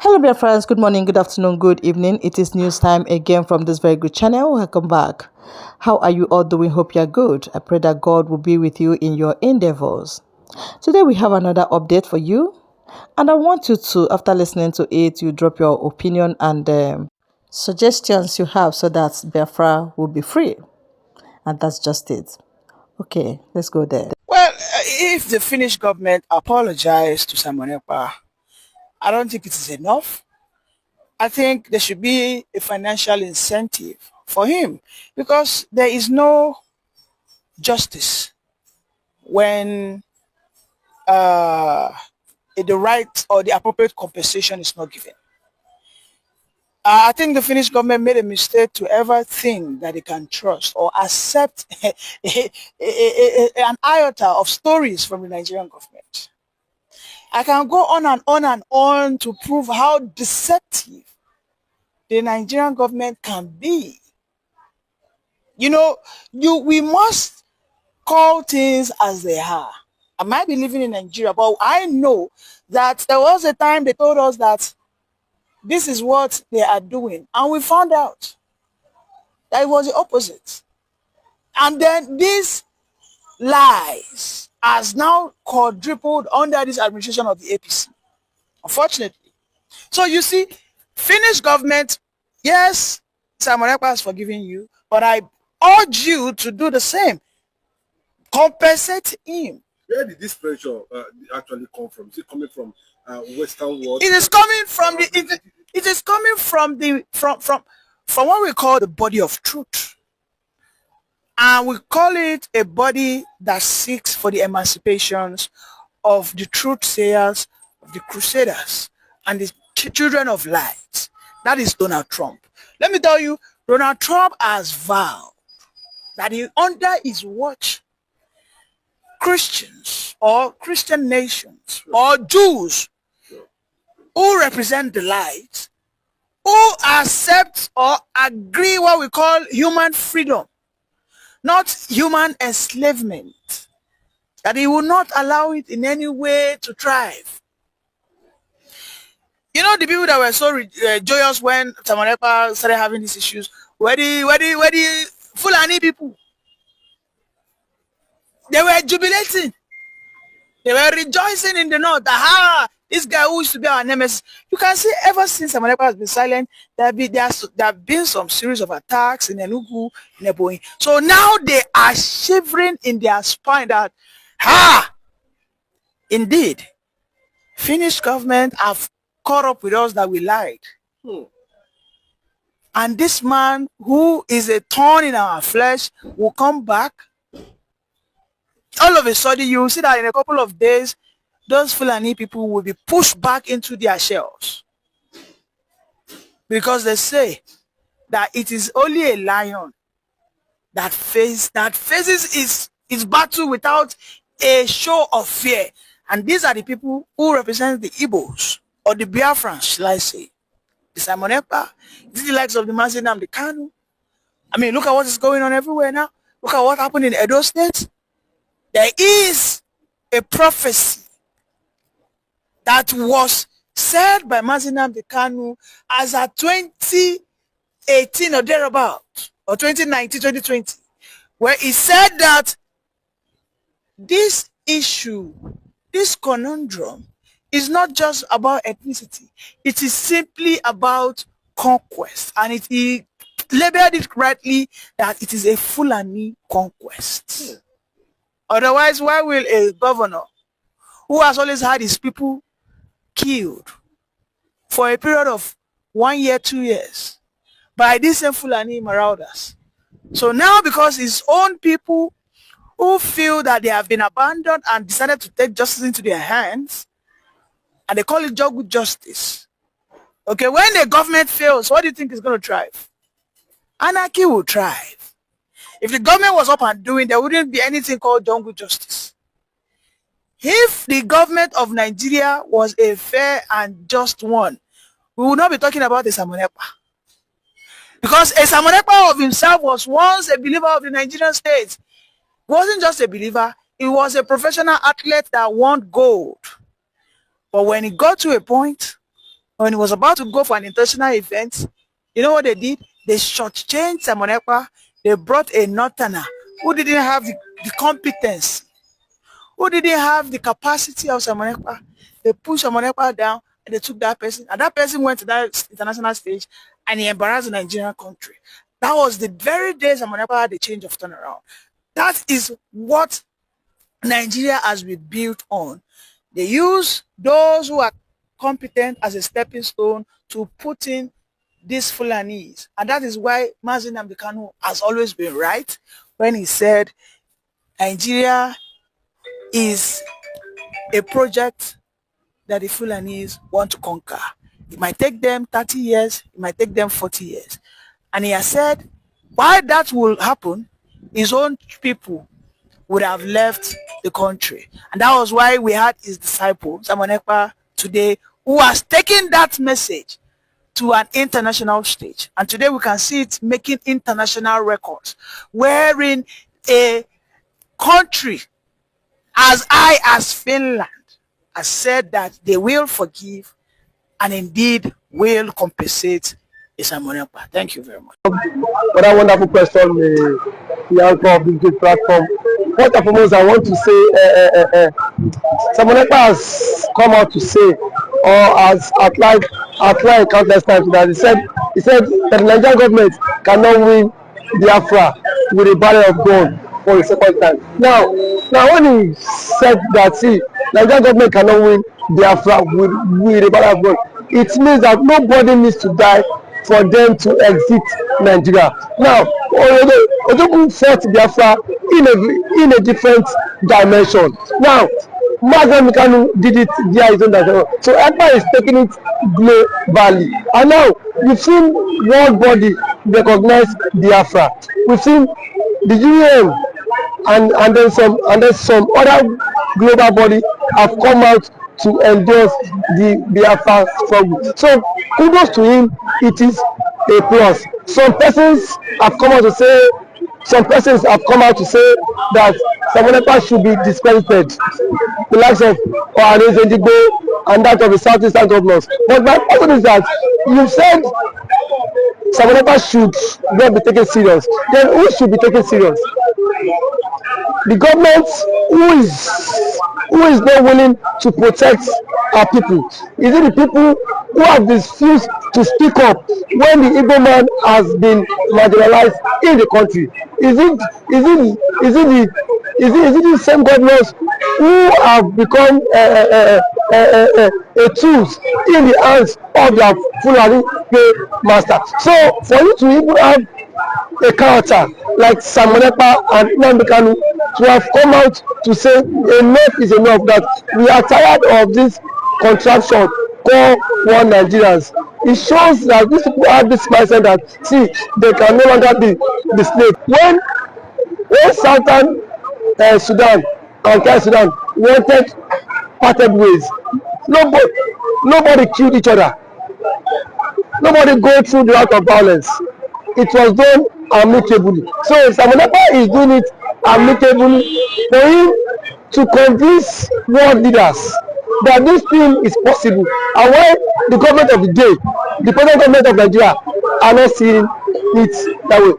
Hello, dear friends. Good morning, good afternoon, good evening. It is news time again from this very good channel. Welcome back. How are you all doing? Hope you are good. I pray that God will be with you in your endeavors. Today, we have another update for you. And I want you to, after listening to it, you drop your opinion and suggestions you have so that Biafra will be free. And that's just it. Okay, let's go there. Well, if the Finnish government apologized to Simon Ekpa, I don't think it is enough. I think there should be a financial incentive for him because there is no justice when uh, the right or the appropriate compensation is not given. I think the Finnish government made a mistake to ever think that they can trust or accept an iota of stories from the Nigerian government. I can go on and on and on to prove how deceptive the Nigerian government can be. You know, we must call things as they are. I might be living in Nigeria, but I know that there was a time they told us that this is what they are doing. And we found out that it was the opposite. And then these lies has now quadrupled under this administration of the APC, unfortunately. So you see, Finnish government, yes, Simon Ekpa has forgiven you, but I urge you to do the same. Compensate him. Where did this pressure actually come from? Is it coming from Western world? It is coming from it is coming from what we call the body of truth. And we call it a body that seeks for the emancipations of the truth sayers, of the crusaders, and the children of light. That is Donald Trump. Let me tell you, Donald Trump has vowed that under his watch, Christians or Christian nations or Jews who represent the light, who accept or agree what we call human freedom, not human enslavement, that he will not allow it in any way to thrive. You know, the people that were so joyous when Simon Ekpa started having these issues were the Fulani people. They were jubilating. They were rejoicing in the north that, this guy who used to be our nemesis. You can see ever since Simon Ekpa has been silent, there have been some series of attacks in Enugu, in Ebonyi. So now they are shivering in their spine that, indeed, Finnish government have caught up with us that we lied. And this man who is a thorn in our flesh will come back. All of a sudden, you will see that in a couple of days, those Fulani people will be pushed back into their shells. Because they say that it is only a lion that faces its battle without a show of fear. And these are the people who represent the Igbos or the Biafrans, shall I say. The Simon Ekpa, the likes of the Mazinam, the Kanu. I mean, look at what is going on everywhere now. Look at what happened in Edo State. There is a prophecy that was said by Mazinam the Kanu as a 2018 or thereabout, or 2019, 2020, where he said that this issue, this conundrum, is not just about ethnicity. It is simply about conquest. And he labeled it correctly that it is a Fulani conquest. Otherwise, why will a governor who has always had his people killed for a period of 1 year, 2 years by these same Fulani marauders? So now, because his own people who feel that they have been abandoned and decided to take justice into their hands, and they call it Jogu justice. Okay, when the government fails, what do you think is going to thrive? Anarchy will thrive. If the government was up and doing, there wouldn't be anything called Jogu justice. If the government of Nigeria was a fair and just one, we would not be talking about a Simon Ekpa. Because a Simon Ekpa of himself was once a believer of the Nigerian state. He wasn't just a believer, he was a professional athlete that won gold. But when it got to a point When he was about to go for an international event, you know what they did? They shortchanged Simon Ekpa. They brought a northerner who didn't have the competence, who didn't have the capacity of Simon Ekpa. They pushed Simon Ekpa down and they took that person. And that person went to that international stage and he embarrassed the Nigerian country. That was the very day Simon Ekpa had a change of turnaround. That is what Nigeria has been built on. They use those who are competent as a stepping stone to put in these Fulanese. And that is why Mazi Nnamdi Kanu has always been right when he said Nigeria is a project that the Fulanese want to conquer. It might take them 30 years, it might take them 40 years. And he has said, why that will happen, his own people would have left the country. And that was why we had his disciple, Simon Ekpa, today, who has taken that message to an international stage. And today we can see it making international records, wherein a country as high as Finland has said that they will forgive and indeed will compensate Simon Ekpa. Thank you very much. For that wonderful question, the anchor of this good platform. First and foremost, I want to say Simon Ekpa has come out to say, or has outlined countless times, that he said that the Nigerian government cannot win Biafra with a barrel of gold for a second time. Now when he said that, see, Nigerian government cannot win Biafra with a barrel of gold, it means that nobody needs to die for them to exit Nigeria. Now, Ojogun fought Biafra in a different dimension. Now, Mazi Nnamdi Kanu did it via his own dimension. So Ekpa is taking it globally. And now, we've seen world body recognize Biafra. We've seen the UN and then some other global body have come out to endorse the Biafra struggle. So kudos to him, it is a plus. Some persons have come out to say that Simon Ekpa should be discredited, the likes of Unreserved and that of the southeastern governors. But my question is that you said Simon Ekpa should not be taken serious. Then who should be taken serious? The government who is not willing to protect our people? Is it the people who have refused to speak up when the Igbo man has been marginalized in the country? Is it the same governors who have become a tools in the hands of their Fulani master? So for you to even have a character like Simon Ekpa and Nnamdi Kanu to have come out to say enough is enough, that we are tired of this contraption called one Nigerians. It shows that these people have this mindset that, see, they can no longer be the slave. When Southern Sudan and South Sudan wanted parted ways, nobody killed each other. Nobody go through the route of violence. It was done amicably. So Simon Ekpa is doing it amicably for him to convince world leaders that this thing is possible. And why the government of the day, the present government of Nigeria, are not seeing it that way.